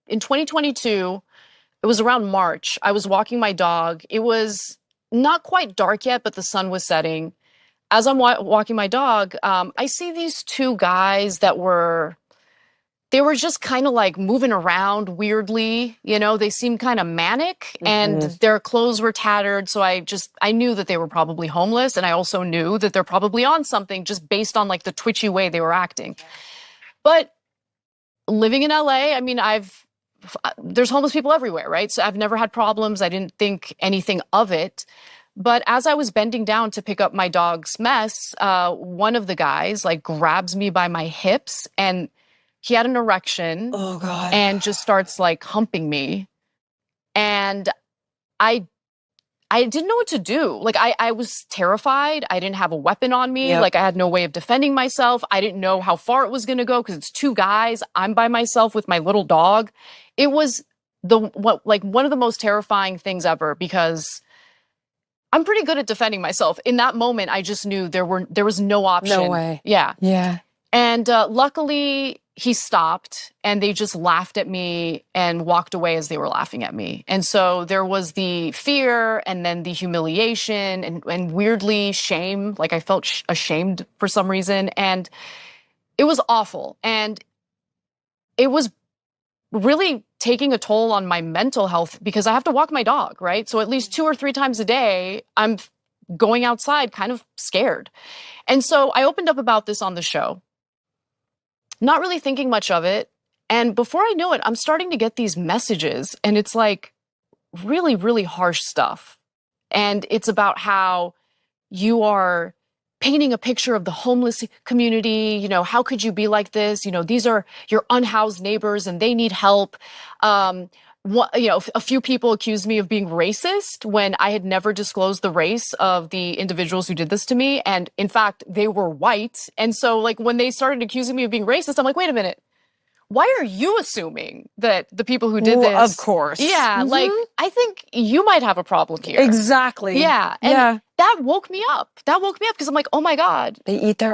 in 2022, it was around March. I was walking my dog. It was not quite dark yet, but the sun was setting. As I'm walking my dog, I see these two guys they were just kind of like moving around weirdly. You know, they seemed kind of manic and their clothes were tattered. So I knew that they were probably homeless. And I also knew that they're probably on something just based on like the twitchy way they were acting. But living in LA, I mean, there's homeless people everywhere, right? So I've never had problems. I didn't think anything of it. But as I was bending down to pick up my dog's mess, one of the guys like grabs me by my hips, and he had an erection. Oh God. And just starts like humping me. And I didn't know what to do. Like I was terrified. I didn't have a weapon on me. Yep. Like I had no way of defending myself. I didn't know how far it was going to go because it's two guys. I'm by myself with my little dog. It was one of the most terrifying things ever because I'm pretty good at defending myself. In that moment, I just knew there was no option. No way. Yeah. Yeah. And luckily, he stopped and they just laughed at me and walked away as they were laughing at me. And so there was the fear and then the humiliation and weirdly shame. Like I felt ashamed for some reason. And it was awful. And it was really taking a toll on my mental health because I have to walk my dog, right? So at least 2 or 3 times a day, I'm going outside kind of scared. And so I opened up about this on the show, not really thinking much of it. And before I knew it, I'm starting to get these messages and it's like really, really harsh stuff. And it's about how you are painting a picture of the homeless community. You know, how could you be like this? You know, these are your unhoused neighbors and they need help. A few people accused me of being racist when I had never disclosed the race of the individuals who did this to me. And in fact, they were white. And so like when they started accusing me of being racist, I'm like, wait a minute. Why are you assuming that the people who did this? Of course. Yeah, like, I think you might have a problem here. Exactly. Yeah. And that woke me up. That woke me up because I'm like, oh my God. They eat their